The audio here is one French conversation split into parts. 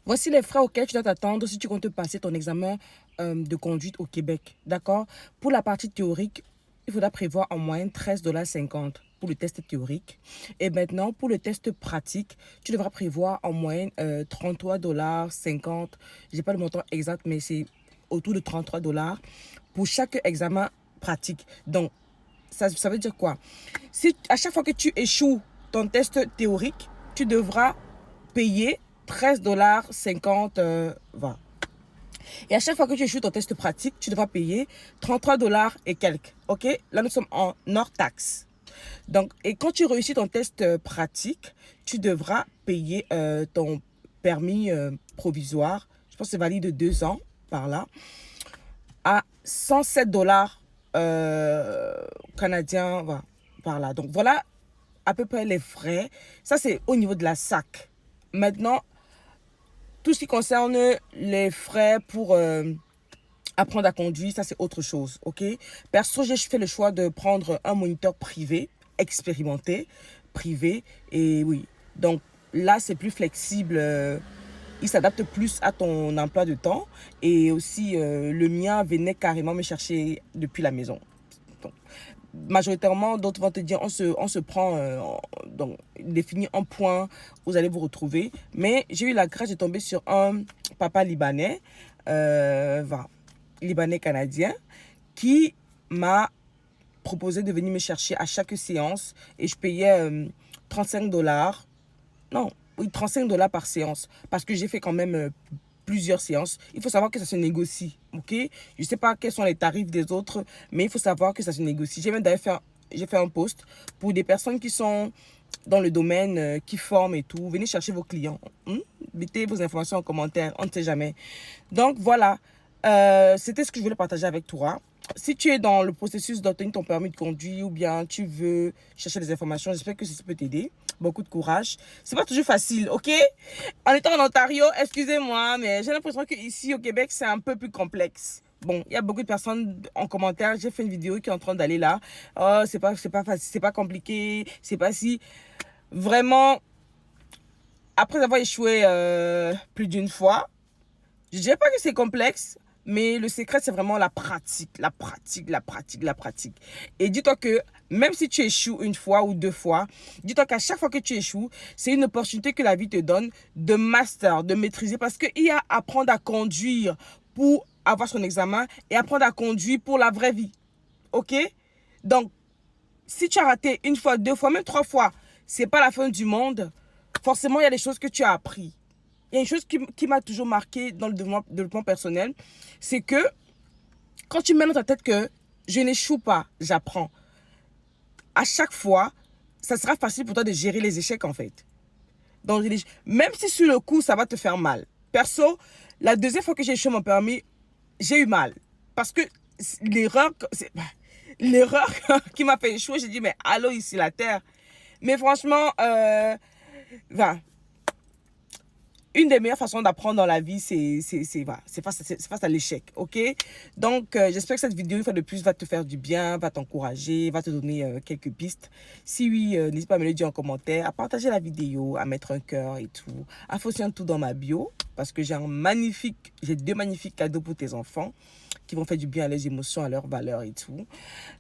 Voici les frais auxquels tu dois t'attendre si tu comptes passer ton examen de conduite au Québec. D'accord? Pour la partie théorique, il faudra prévoir en moyenne 13,50 $ pour le test théorique. Et maintenant, pour le test pratique, tu devras prévoir en moyenne 33,50 $. Je n'ai pas le montant exact, mais c'est autour de 33 $ pour chaque examen pratique. Donc, ça veut dire quoi? Si à chaque fois que tu échoues ton test théorique, tu devras payer 13,50 $. Et à chaque fois que tu échoues ton test pratique, tu devras payer 33 $ et quelques. OK? Là, nous sommes en hors taxe. Donc, et quand tu réussis ton test pratique, tu devras payer ton permis provisoire. Je pense que c'est valide de 2 ans par là, à 107 $ canadiens, voilà, par là. Donc, voilà à peu près les frais. Ça, c'est au niveau de la SAC. Maintenant, tout ce qui concerne les frais pour apprendre à conduire, ça c'est autre chose, ok? Perso, j'ai fait le choix de prendre un moniteur privé, expérimenté, privé, et oui. Donc là, c'est plus flexible, il s'adapte plus à ton emploi de temps, et aussi le mien venait carrément me chercher depuis la maison. Donc, majoritairement, d'autres vont te dire on se prend, donc définir un point, vous allez vous retrouver. Mais j'ai eu la grâce de tomber sur un papa libanais, voilà, libanais canadien, qui m'a proposé de venir me chercher à chaque séance et je payais 35 $. Non, oui, 35 $ par séance parce que j'ai fait quand même plusieurs séances. Il faut savoir que ça se négocie, ok? Je ne sais pas quels sont les tarifs des autres, mais il faut savoir que ça se négocie. J'ai même d'ailleurs fait un post pour des personnes qui sont dans le domaine, qui forment et tout. Venez chercher vos clients. Mettez vos informations en commentaire, on ne sait jamais. Donc voilà, c'était ce que je voulais partager avec toi. Si tu es dans le processus d'obtenir ton permis de conduire ou bien tu veux chercher des informations, j'espère que ça peut t'aider. Beaucoup de courage. C'est pas toujours facile, ok? En étant en Ontario, excusez-moi, mais j'ai l'impression qu'ici au Québec, c'est un peu plus complexe. Bon, il y a beaucoup de personnes en commentaire. J'ai fait une vidéo qui est en train d'aller là. Oh, c'est pas facile, c'est pas compliqué, c'est pas si. Vraiment, après avoir échoué plus d'une fois, je dirais pas que c'est complexe, mais le secret, c'est vraiment la pratique, la pratique, la pratique, la pratique. Et dis-toi que même si tu échoues une fois ou deux fois, dis-toi qu'à chaque fois que tu échoues, c'est une opportunité que la vie te donne de master, de maîtriser. Parce qu'il y a apprendre à conduire pour avoir son examen et apprendre à conduire pour la vraie vie. OK? Donc, si tu as raté une fois, deux fois, même trois fois, c'est pas la fin du monde. Forcément, il y a des choses que tu as appris. Il y a une chose qui m'a toujours marqué dans le développement personnel, c'est que quand tu mets dans ta tête que je n'échoue pas, j'apprends. À chaque fois, ça sera facile pour toi de gérer les échecs en fait. Donc, même si sur le coup, ça va te faire mal. Perso, la deuxième fois que j'ai échoué mon permis, j'ai eu mal. Parce que l'erreur qui m'a fait échouer, j'ai dit, mais allô, ici la terre. Mais franchement, une des meilleures façons d'apprendre dans la vie, c'est face à l'échec, ok? Donc, j'espère que cette vidéo, une fois de plus, va te faire du bien, va t'encourager, va te donner quelques pistes. Si oui, n'hésite pas à me le dire en commentaire, à partager la vidéo, à mettre un cœur et tout. À aussi un tout dans ma bio, parce que j'ai deux magnifiques cadeaux pour tes enfants qui vont faire du bien à leurs émotions, à leurs valeurs et tout.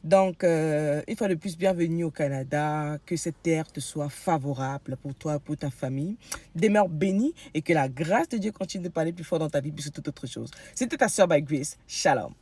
Donc, une fois de plus, bienvenue au Canada. Que cette terre te soit favorable pour toi, pour ta famille. Demeure bénie et que la grâce de Dieu continue de parler plus fort dans ta vie plus que toute autre chose. C'était ta sœur by Grace. Shalom.